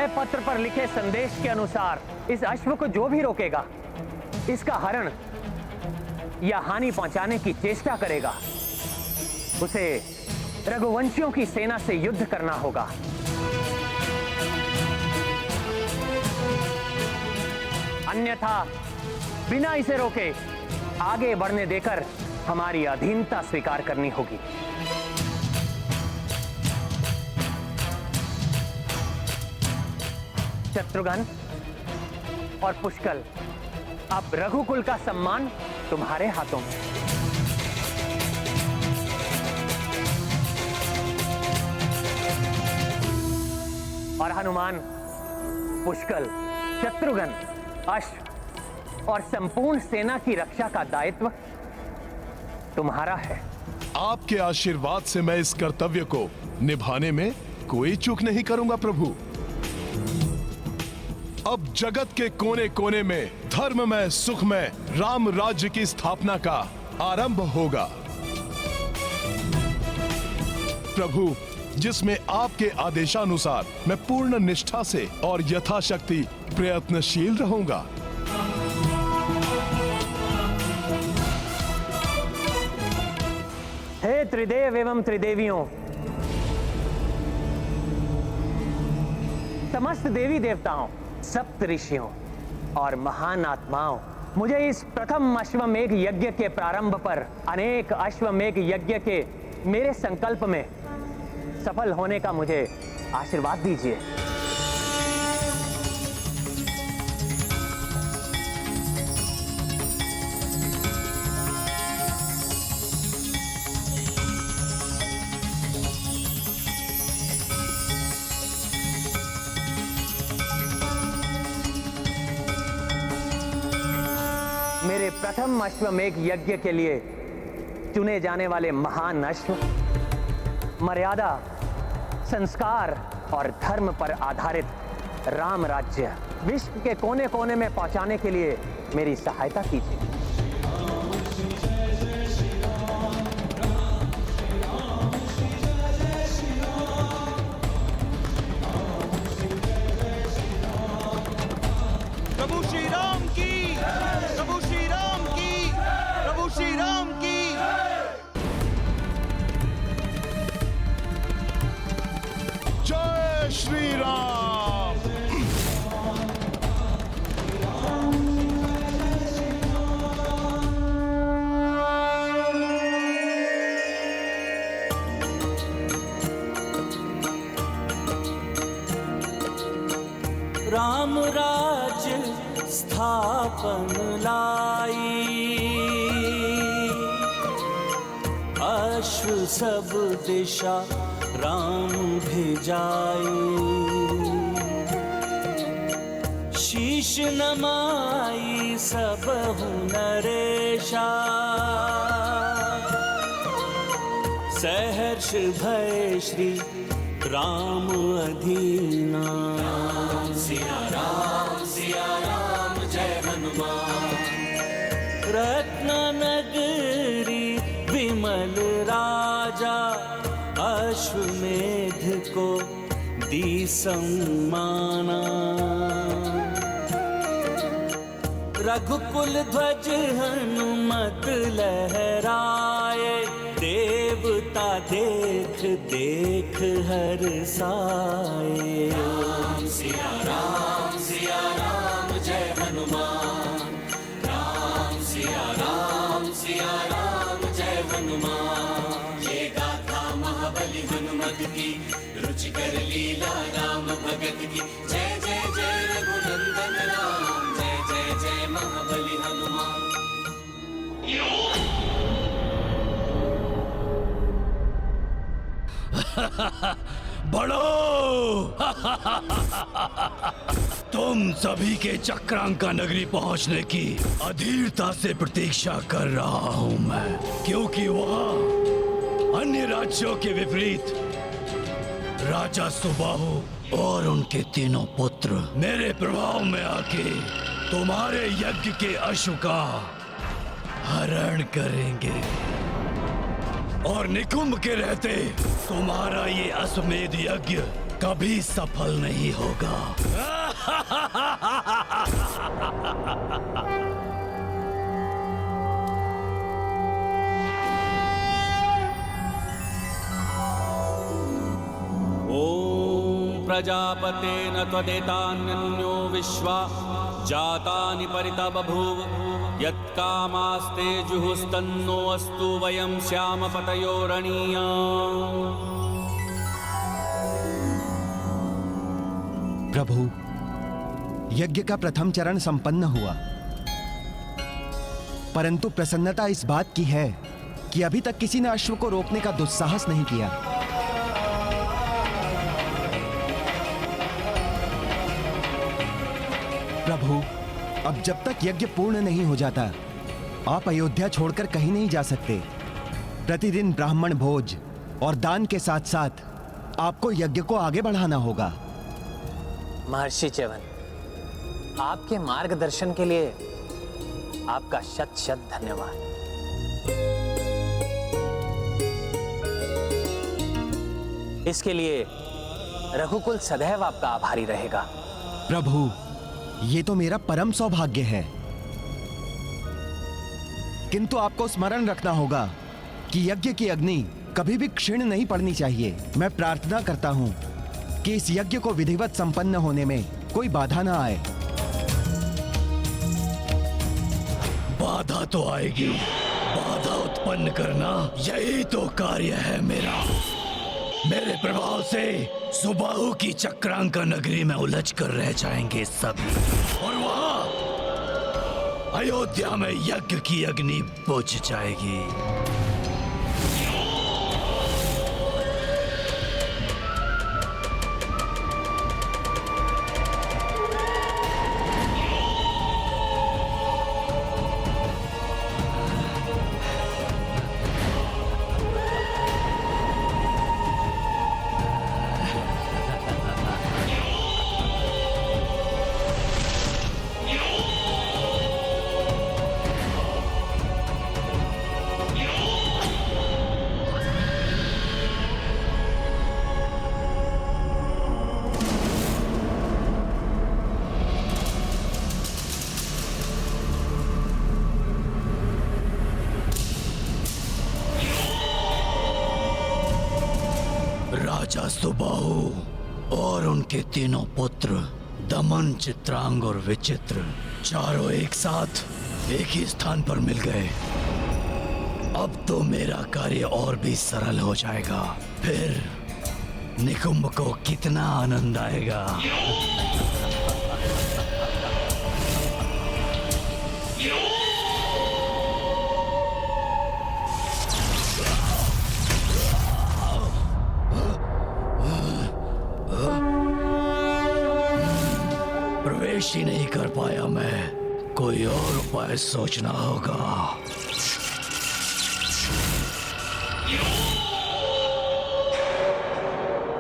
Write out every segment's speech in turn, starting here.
विजय पत्र पर लिखे संदेश के अनुसार इस अश्व को जो भी रोकेगा, इसका हरण या हानि पहुंचाने की चेष्टा करेगा, उसे रघुवंशियों की सेना से युद्ध करना होगा। अन्यथा बिना इसे रोके आगे बढ़ने देकर हमारी अधीनता स्वीकार करनी होगी। शत्रुघ्न और पुष्कल, अब रघुकुल का सम्मान तुम्हारे हाथों में। और हनुमान, पुष्कल, शत्रुघ्न, अश्व और संपूर्ण सेना की रक्षा का दायित्व तुम्हारा है। आपके आशीर्वाद से मैं इस कर्तव्य को निभाने में कोई चूक नहीं करूंगा प्रभु। अब जगत के कोने कोने में धर्ममय सुखमय राम राज्य की स्थापना का आरंभ होगा। प्रभु, जिसमें आपके आदेशानुसार मैं पूर्ण निष्ठा से और यथाशक्ति प्रयत्नशील रहूंगा। हे त्रिदेव एवं त्रिदेवियों, समस्त देवी देवताओं, सप्त ऋषियों और महान आत्माओं, मुझे इस प्रथम अश्वमेघ यज्ञ के प्रारंभ पर अनेक अश्वमेघ यज्ञ के मेरे संकल्प में सफल होने का मुझे आशीर्वाद दीजिए। मेरे प्रथम अश्वमेघ यज्ञ के लिए चुने जाने वाले महान अश्व मर्यादा, संस्कार और धर्म पर आधारित राम राज्य विश्व के कोने कोने में पहुंचाने के लिए मेरी सहायता कीजिए। प्रभु श्री राम की, प्रभु श्री राम की, प्रभु श्री राम की। जय श्री राम। राम राज्य स्थापन लाई, अश्व सब दिशा राम भेजाई। शीश नमाई सब नरेशा, सहर्ष भय श्री राम अधीना। सिया राम जय हनुमान। रत्न नगरी विमल राजा, अश्वमेध को दी सम्माना। रघुकुल ध्वज हनुमत लहराए, देवता देख देख हर्षाए। सिया राम जय हनुमान। सिया राम जय हनुमान। ये गाथा महाबली हनुमत की, रुचिकर लीला राम भगत की। जय जय जय रघुनंदन राम, जय जय जय महाबली हनुमान। बढ़ो। तुम सभी के चक्रांका नगरी पहुंचने की अधीरता से प्रतीक्षा कर रहा हूं मैं, क्योंकि वहां अन्य राज्यों के विपरीत राजा सुबाहु और उनके तीनों पुत्र मेरे प्रभाव में आके तुम्हारे यज्ञ के अश्व का हरण करेंगे और निकुंभ के रहते तुम्हारा ये अश्वमेध यज्ञ कभी सफल नहीं होगा। ॐ प्रजापतेन त्वदेतान्यो विश्वा जातानि परिता बभूव यत्कामास्ते जुहुस्तन्नो अस्तु वयं श्यामपतयोरणीया। प्रभु, यज्ञ का प्रथम चरण संपन्न हुआ, परंतु प्रसन्नता इस बात की है कि अभी तक किसी ने अश्व को रोकने का दुस्साहस नहीं किया। प्रभु, अब जब तक यज्ञ पूर्ण नहीं हो जाता, आप अयोध्या छोड़कर कहीं नहीं जा सकते। प्रतिदिन ब्राह्मण भोज और दान के साथ साथ आपको यज्ञ को आगे बढ़ाना होगा। महर्षि च्यवन, आपके मार्गदर्शन के लिए आपका शत शत धन्यवाद। इसके लिए रघुकुल सदैव आपका आभारी रहेगा। प्रभु, ये तो मेरा परम सौभाग्य है, किंतु आपको स्मरण रखना होगा कि यज्ञ की अग्नि कभी भी क्षीण नहीं पड़नी चाहिए। मैं प्रार्थना करता हूं कि इस यज्ञ को विधिवत संपन्न होने में कोई बाधा ना आए। बाधा तो आएगी, बाधा उत्पन्न करना यही तो कार्य है मेरा। मेरे प्रभाव से सुबाहु की चक्रांका नगरी में उलझ कर रह जाएंगे सभी, और वहां अयोध्या में यज्ञ की अग्नि बुझ जाएगी। राजा सुबाहु और उनके तीनों पुत्र दमन, चित्रांग और विचित्र चारों एक साथ एक ही स्थान पर मिल गए। अब तो मेरा कार्य और भी सरल हो जाएगा। फिर निकुंभ को कितना आनंद आएगा। प्रवेश ही नहीं कर पाया मैं, कोई और उपाय सोचना होगा।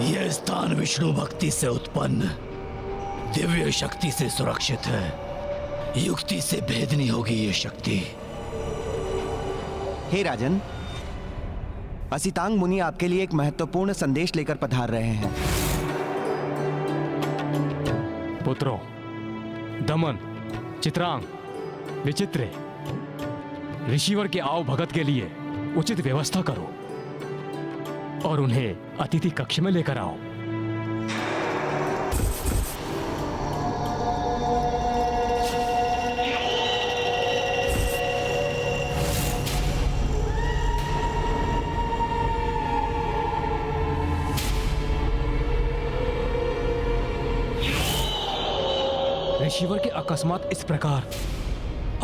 यह स्थान विष्णु भक्ति से उत्पन्न दिव्य शक्ति से सुरक्षित है। युक्ति से भेदनी होगी ये शक्ति। हे राजन, असितांग मुनि आपके लिए एक महत्वपूर्ण संदेश लेकर पधार रहे हैं। पुत्रों, दमन, चित्रांग, विचित्र, ऋषिवर के आओ भगत के लिए उचित व्यवस्था करो और उन्हें अतिथि कक्ष में लेकर आओ। ऋषिवर के अकस्मात इस प्रकार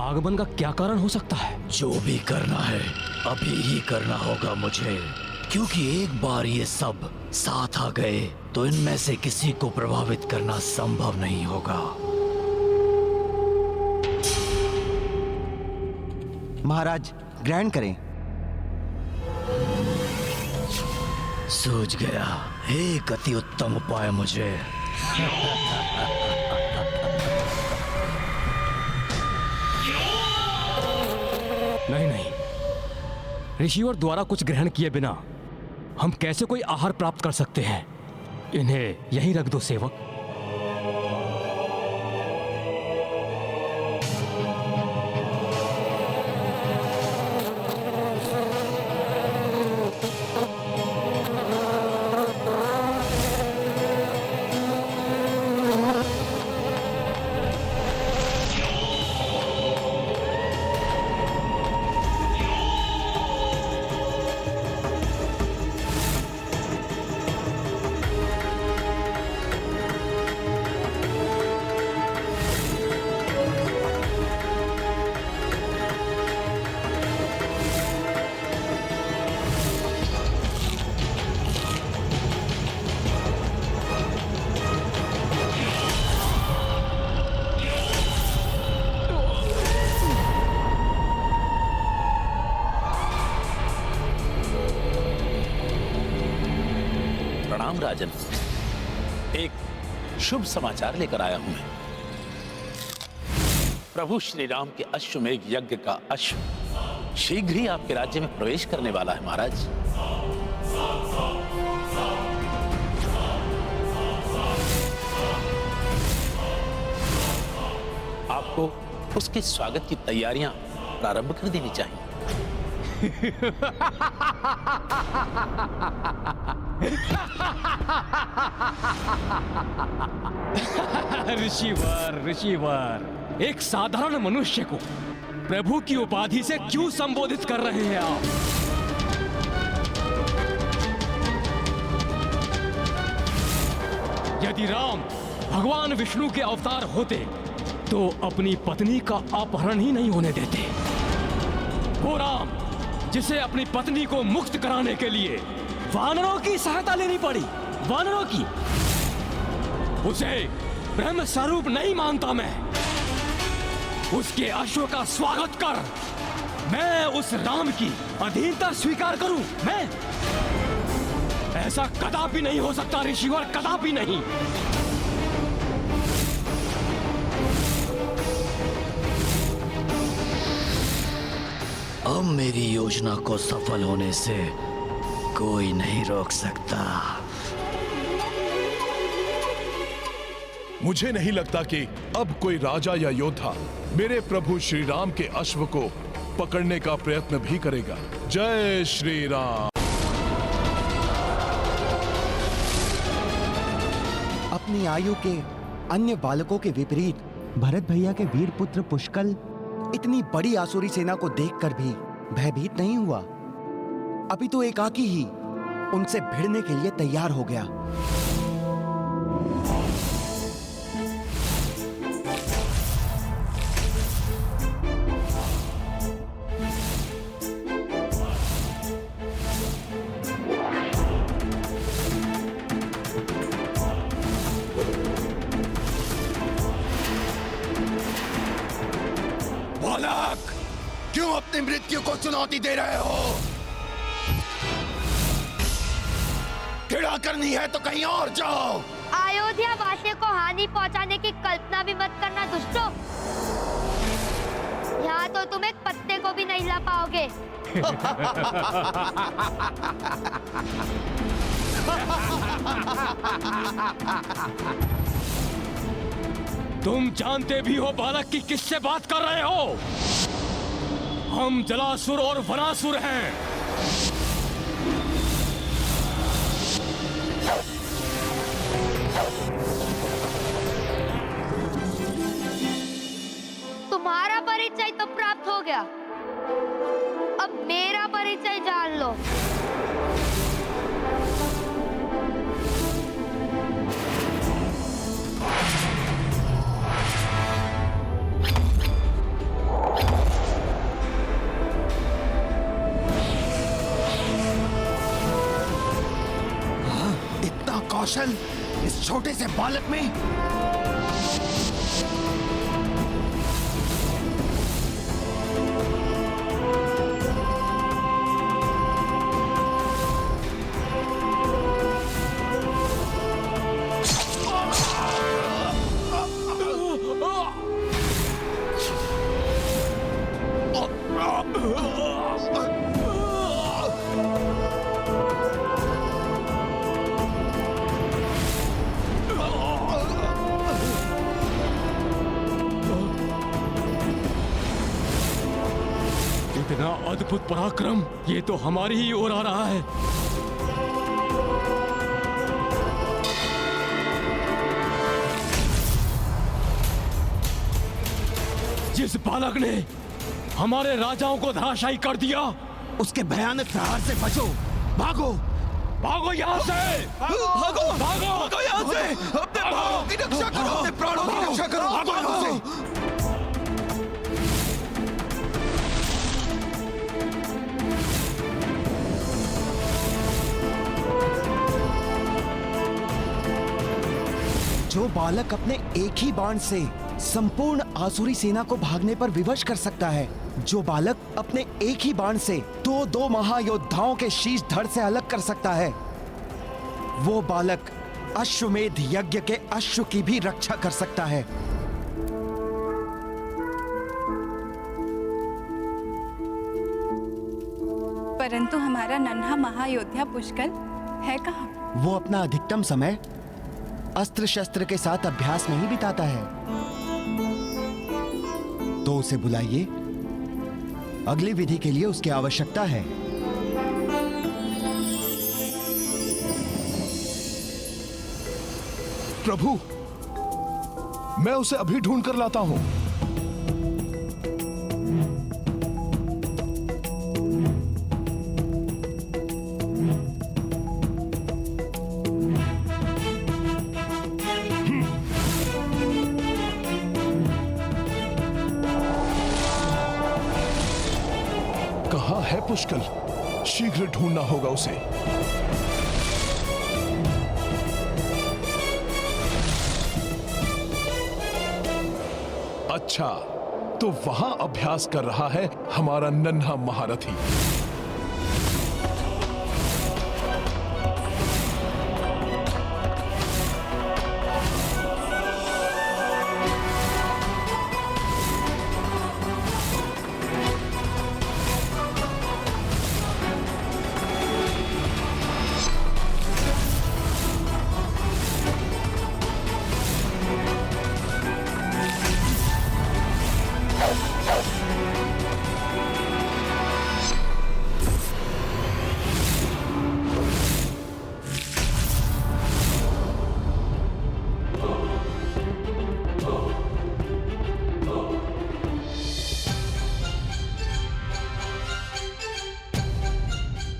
आगमन का क्या कारण हो सकता है? जो भी करना है अभी ही करना होगा मुझे, क्योंकि एक बार ये सब साथ आ गए तो इनमें से किसी को प्रभावित करना संभव नहीं होगा। महाराज, ग्रहण करें। सूझ गया, एक अति उत्तम उपाय मुझे। नहीं नहीं, ऋषिवर द्वारा कुछ ग्रहण किए बिना हम कैसे कोई आहार प्राप्त कर सकते हैं? इन्हें यहीं रख दो सेवक। प्रणाम राजन, एक शुभ समाचार लेकर आया हूं मैं। प्रभु श्री राम के अश्वमेघ यज्ञ का अश्व शीघ्र ही आपके राज्य में प्रवेश करने वाला है महाराज। आपको उसके स्वागत की तैयारियां प्रारंभ कर देनी चाहिए। ऋषिवर, ऋषिवर, एक साधारण मनुष्य को प्रभु की उपाधि से क्यों संबोधित कर रहे हैं आप? यदि राम भगवान विष्णु के अवतार होते तो अपनी पत्नी का अपहरण ही नहीं होने देते। वो राम जिसे अपनी पत्नी को मुक्त कराने के लिए वानरों की सहायता लेनी पड़ी, वानरों की, उसे ब्रह्म स्वरूप नहीं मानता मैं। उसके अश्व का स्वागत कर, मैं उस राम की अधीनता स्वीकार करूं। मैं ऐसा कदापि नहीं हो सकता ऋषिवर, कदापि नहीं। अब मेरी योजना को सफल होने से कोई नहीं रोक सकता। मुझे नहीं लगता कि अब कोई राजा या योद्धा मेरे प्रभु श्री राम के अश्व को पकड़ने का प्रयत्न भी करेगा। जय श्री राम। अपनी आयु के अन्य बालकों के विपरीत भरत भैया के वीर पुत्र पुष्कल इतनी बड़ी आसुरी सेना को देखकर भी भयभीत नहीं हुआ। अभी तो एकाकी ही उनसे भिड़ने के लिए तैयार हो गया। बालक, क्यों अपनी मृत्यु को चुनौती दे रहे हो? क्रीड़ा करनी है तो कहीं और जाओ। अयोध्या वासियों को हानि पहुंचाने की कल्पना भी मत करना दुष्टों। यहाँ तो तुम एक पत्ते को भी नहीं ला पाओगे। तुम जानते भी हो बालक की किससे बात कर रहे हो? हम जलासुर और वनासुर हैं। तुम्हारा परिचय तो प्राप्त हो गया, अब मेरा परिचय जान लो। इतना कौशल इस छोटे से बालक में? अद्भुत पराक्रम ये तो हमारी ही ओर आ रहा है। जिस बालक ने हमारे राजाओं को धराशायी कर दिया, उसके भयानक प्रहार से बचो। भागो भागो यहाँ से, भागो भागो भागो यहाँ से, अपने प्राणों की रक्षा करो, अपने प्राणों की रक्षा करो, भागो यहाँ से। जो बालक अपने एक ही बाण से संपूर्ण आसुरी सेना को भागने पर विवश कर सकता है, जो बालक अपने एक ही बाण से दो महायोद्धाओं के शीश धड़ से अलग कर सकता है, वो बालक अश्वमेध यज्ञ के अश्व की भी रक्षा कर सकता है। परंतु हमारा नन्हा महायोद्धा पुष्कल है कहाँ? वो अपना अधिकतम समय अस्त्र शस्त्र के साथ अभ्यास में ही बिताता है। तो उसे बुलाइए, अगली विधि के लिए उसकी आवश्यकता है। प्रभु, मैं उसे अभी ढूंढ कर लाता हूं। कहाँ है पुष्कल? शीघ्र ढूंढना होगा उसे। अच्छा, तो वहां अभ्यास कर रहा है हमारा नन्हा महारथी।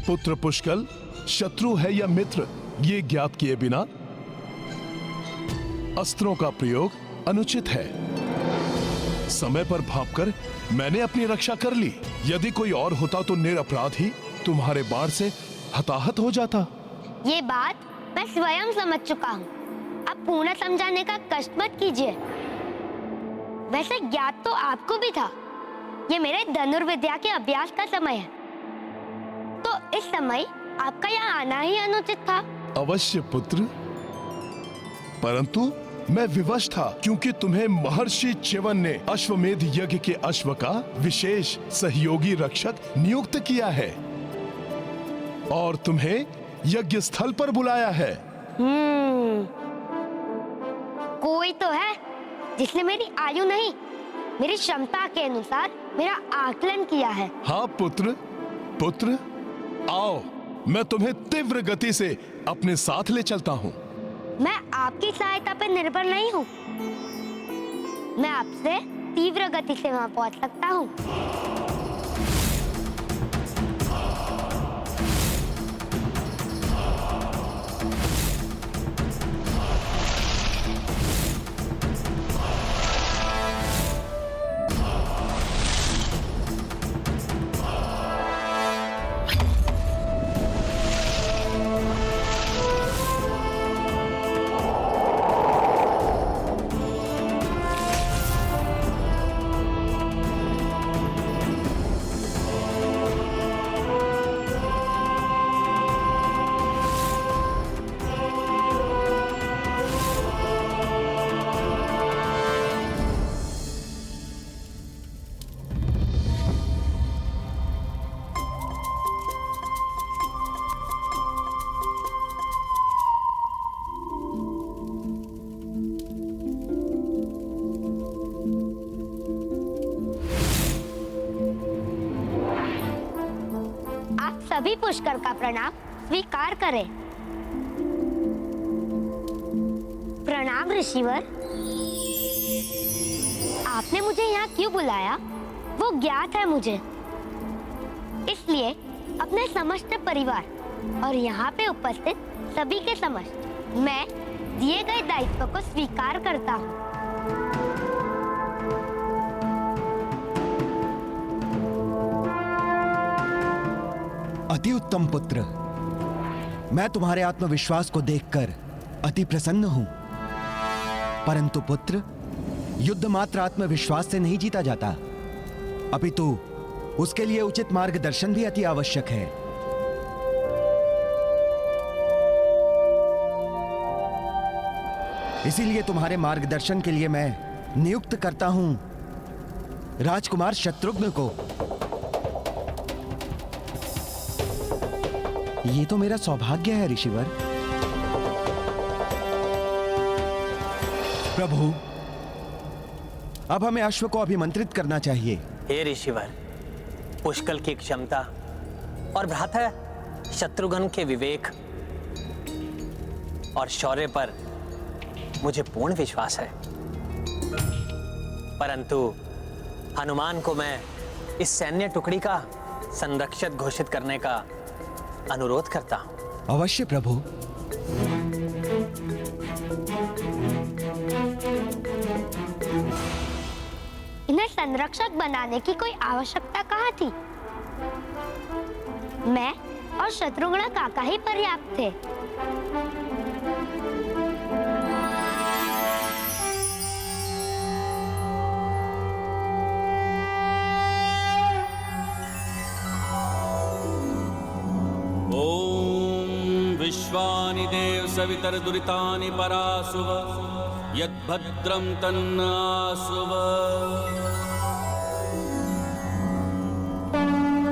पुत्र पुष्कल शत्रु है या मित्र, ये ज्ञात किए बिना अस्त्रों का प्रयोग अनुचित है। समय पर भांपकर मैंने अपनी रक्षा कर ली। यदि कोई और होता तो निरपराध ही तुम्हारे बाण से हताहत हो जाता। ये बात मैं स्वयं समझ चुका हूँ। अब पूर्ण समझाने का कष्ट मत कीजिए। वैसे ज्ञात तो आपको भी था, ये मेरे धनुर्विद्या के अभ्यास का समय है, तो इस समय आपका यहाँ आना ही अनुचित था। अवश्य पुत्र, परंतु मैं विवश था क्योंकि तुम्हें महर्षि च्यवन ने अश्वमेध यज्ञ के अश्व का विशेष सहयोगी रक्षक नियुक्त किया है और तुम्हें यज्ञ स्थल पर बुलाया है। कोई तो है जिसने मेरी आयु नहीं, मेरी क्षमता के अनुसार मेरा आकलन किया है। हाँ पुत्र, आओ, मैं तुम्हें तीव्र गति से अपने साथ ले चलता हूँ। मैं आपकी सहायता पर निर्भर नहीं हूँ, मैं आपसे तीव्र गति से वहाँ पहुँच सकता हूँ। आप सभी पुष्कर का प्रणाम स्वीकार करें। प्रणाम ऋषिवर। आपने मुझे यहाँ क्यों बुलाया वो ज्ञात है मुझे, इसलिए अपने समस्त परिवार और यहाँ पे उपस्थित सभी के समक्ष मैं दिए गए दायित्व को स्वीकार करता हूँ। अति उत्तम पुत्र, मैं तुम्हारे आत्मविश्वास को देखकर अति प्रसन्न हूं। परंतु पुत्र, युद्ध मात्र आत्मविश्वास से नहीं जीता जाता, अपितु उसके लिए उचित मार्गदर्शन भी अति आवश्यक है। इसीलिए तुम्हारे मार्गदर्शन के लिए मैं नियुक्त करता हूं राजकुमार शत्रुघ्न को। ये तो मेरा सौभाग्य है ऋषिवर। प्रभु, अब हमें अश्व को अभिमंत्रित करना चाहिए। हे ऋषिवर, पुष्कल की क्षमता और भ्राता शत्रुघ्न के विवेक और शौर्य पर मुझे पूर्ण विश्वास है, परंतु हनुमान को मैं इस सैन्य टुकड़ी का संरक्षक घोषित करने का अनुरोध करता हूं। अवश्य प्रभु। इन्हें संरक्षक बनाने की कोई आवश्यकता कहाँ थी? मैं और शत्रुघ्न काका ही पर्याप्त थे। विश्वानि देव सवितर दुरितानि परासुव यद्भद्रं तन्नासुव।